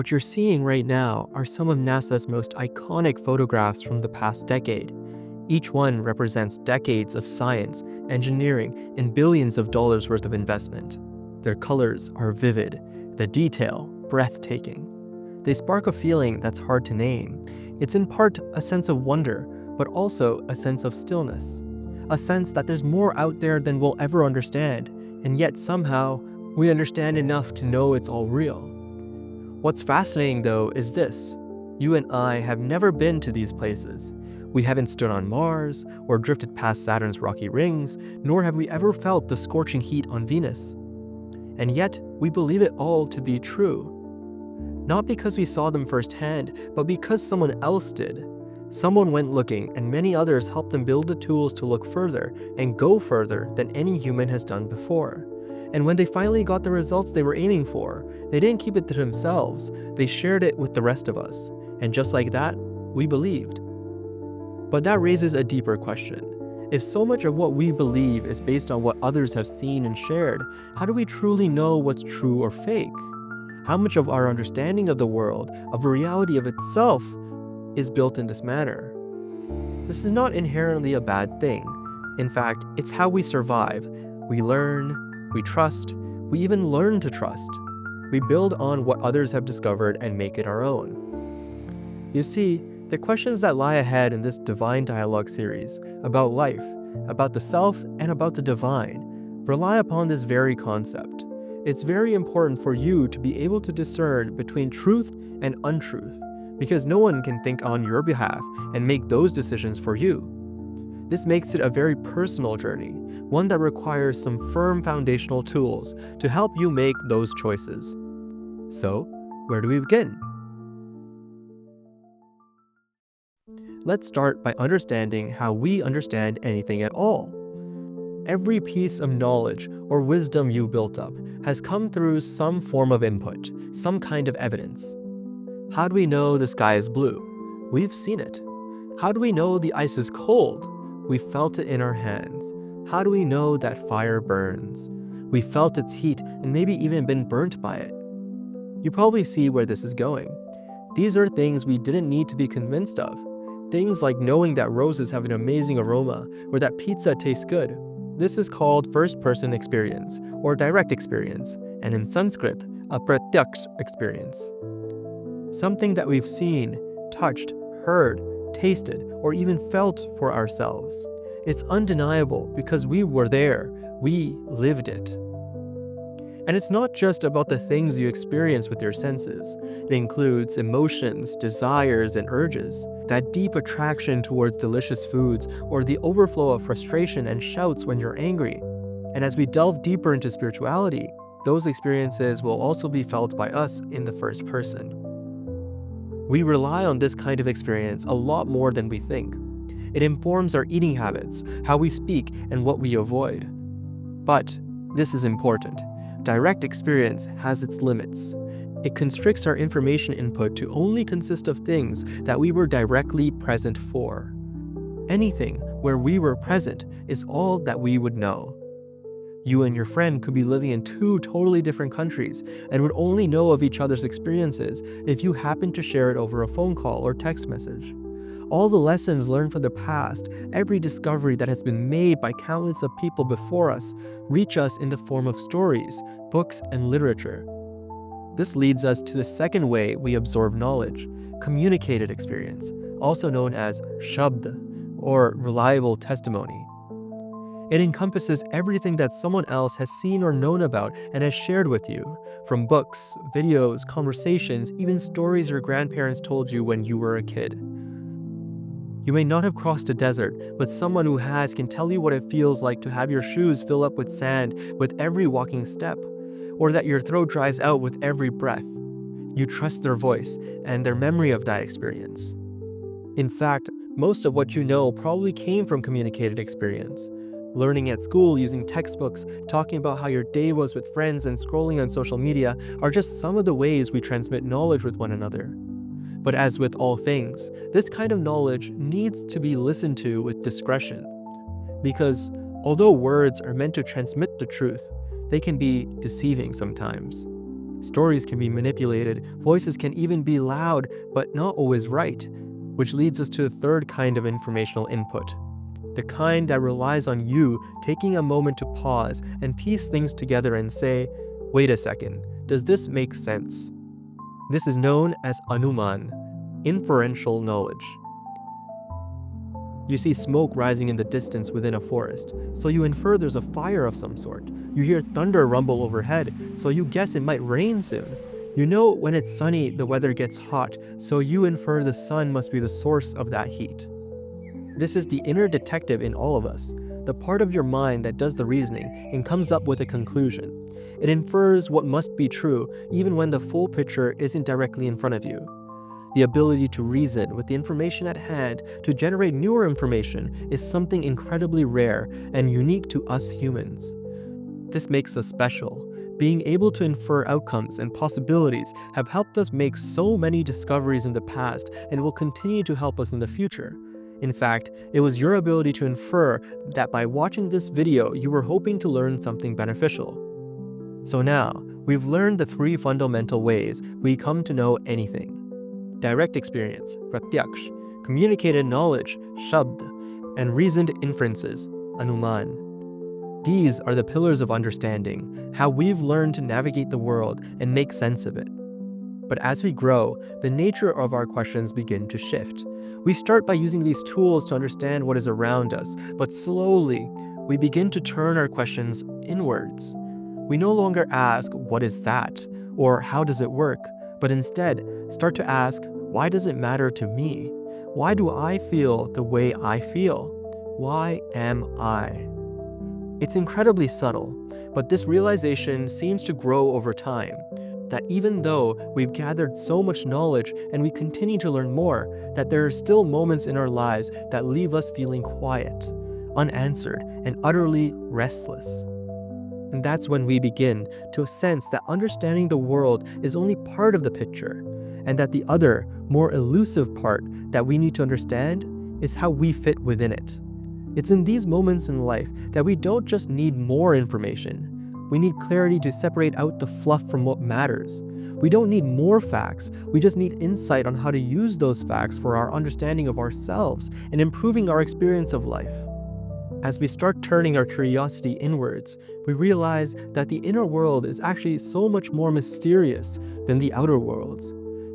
What you're seeing right now are some of NASA's most iconic photographs from the past decade. Each one represents decades of science, engineering, and billions of dollars worth of investment. Their colors are vivid, the detail breathtaking. They spark a feeling that's hard to name. It's in part a sense of wonder, but also a sense of stillness. A sense that there's more out there than we'll ever understand, and yet somehow, we understand enough to know it's all real. What's fascinating though is this. You and I have never been to these places. We haven't stood on Mars, or drifted past Saturn's rocky rings, nor have we ever felt the scorching heat on Venus. And yet, we believe it all to be true. Not because we saw them firsthand, but because someone else did. Someone went looking, and many others helped them build the tools to look further and go further than any human has done before. And when they finally got the results they were aiming for, they didn't keep it to themselves, they shared it with the rest of us. And just like that, we believed. But that raises a deeper question. If so much of what we believe is based on what others have seen and shared, how do we truly know what's true or fake? How much of our understanding of the world, of the reality of itself, is built in this manner? This is not inherently a bad thing. In fact, it's how we survive. We learn, we trust, we even learn to trust. We build on what others have discovered and make it our own. You see, the questions that lie ahead in this Divine Dialogue series, about life, about the self, and about the divine, rely upon this very concept. It's very important for you to be able to discern between truth and untruth, because no one can think on your behalf and make those decisions for you. This makes it a very personal journey, one that requires some firm foundational tools to help you make those choices. So, where do we begin? Let's start by understanding how we understand anything at all. Every piece of knowledge or wisdom you built up has come through some form of input, some kind of evidence. How do we know the sky is blue? We've seen it. How do we know the ice is cold? We felt it in our hands. How do we know that fire burns? We felt its heat and maybe even been burnt by it. You probably see where this is going. These are things we didn't need to be convinced of. Things like knowing that roses have an amazing aroma or that pizza tastes good. This is called first-person experience or direct experience, and in Sanskrit, a pratyaksh experience. Something that we've seen, touched, heard, tasted, or even felt for ourselves. It's undeniable because we were there, we lived it. And it's not just about the things you experience with your senses. It includes emotions, desires, and urges, that deep attraction towards delicious foods, or the overflow of frustration and shouts when you're angry. And as we delve deeper into spirituality, those experiences will also be felt by us in the first person. We rely on this kind of experience a lot more than we think. It informs our eating habits, how we speak, and what we avoid. But this is important. Direct experience has its limits. It constricts our information input to only consist of things that we were directly present for. Anything where we were present is all that we would know. You and your friend could be living in two totally different countries and would only know of each other's experiences if you happened to share it over a phone call or text message. All the lessons learned from the past, every discovery that has been made by countless of people before us, reach us in the form of stories, books, and literature. This leads us to the second way we absorb knowledge, communicated experience, also known as shabd, or reliable testimony. It encompasses everything that someone else has seen or known about and has shared with you, from books, videos, conversations, even stories your grandparents told you when you were a kid. You may not have crossed a desert, but someone who has can tell you what it feels like to have your shoes fill up with sand with every walking step, or that your throat dries out with every breath. You trust their voice and their memory of that experience. In fact, most of what you know probably came from communicated experience. Learning at school using textbooks, talking about how your day was with friends, and scrolling on social media are just some of the ways we transmit knowledge with one another. But as with all things, this kind of knowledge needs to be listened to with discretion. Because although words are meant to transmit the truth, they can be deceiving sometimes. Stories can be manipulated, voices can even be loud, but not always right, which leads us to the third kind of informational input. The kind that relies on you taking a moment to pause and piece things together and say, wait a second, does this make sense? This is known as anuman, inferential knowledge. You see smoke rising in the distance within a forest, so you infer there's a fire of some sort. You hear thunder rumble overhead, so you guess it might rain soon. You know when it's sunny, the weather gets hot, so you infer the sun must be the source of that heat. This is the inner detective in all of us, the part of your mind that does the reasoning and comes up with a conclusion. It infers what must be true even when the full picture isn't directly in front of you. The ability to reason with the information at hand to generate newer information is something incredibly rare and unique to us humans. This makes us special. Being able to infer outcomes and possibilities have helped us make so many discoveries in the past and will continue to help us in the future. In fact, it was your ability to infer that by watching this video you were hoping to learn something beneficial. So now, we've learned the three fundamental ways we come to know anything. Direct experience, pratyaksh, communicated knowledge, shabd, and reasoned inferences, anuman. These are the pillars of understanding, how we've learned to navigate the world and make sense of it. But as we grow, the nature of our questions begin to shift. We start by using these tools to understand what is around us, but slowly, we begin to turn our questions inwards. We no longer ask, what is that? Or how does it work? But instead, start to ask, why does it matter to me? Why do I feel the way I feel? Why am I? It's incredibly subtle, but this realization seems to grow over time. That even though we've gathered so much knowledge and we continue to learn more, that there are still moments in our lives that leave us feeling quiet, unanswered, and utterly restless. And that's when we begin to sense that understanding the world is only part of the picture, and that the other, more elusive part that we need to understand is how we fit within it. It's in these moments in life that we don't just need more information. We need clarity to separate out the fluff from what matters. We don't need more facts, we just need insight on how to use those facts for our understanding of ourselves and improving our experience of life. As we start turning our curiosity inwards, we realize that the inner world is actually so much more mysterious than the outer worlds.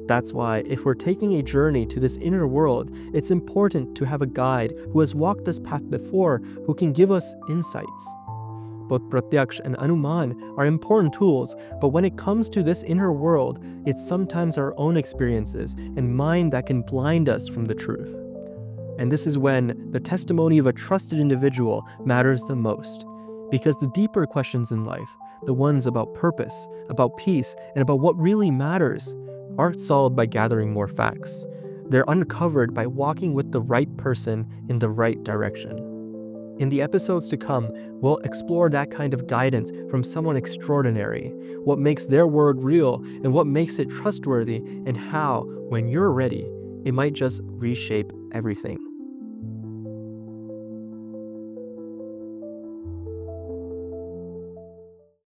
That's why, if we're taking a journey to this inner world, it's important to have a guide who has walked this path before, who can give us insights. Both pratyaksh and anuman are important tools, but when it comes to this inner world, it's sometimes our own experiences and mind that can blind us from the truth. And this is when the testimony of a trusted individual matters the most. Because the deeper questions in life, the ones about purpose, about peace, and about what really matters, aren't solved by gathering more facts. They're uncovered by walking with the right person in the right direction. In the episodes to come, we'll explore that kind of guidance from someone extraordinary, what makes their word real and what makes it trustworthy, and how, when you're ready, it might just reshape everything.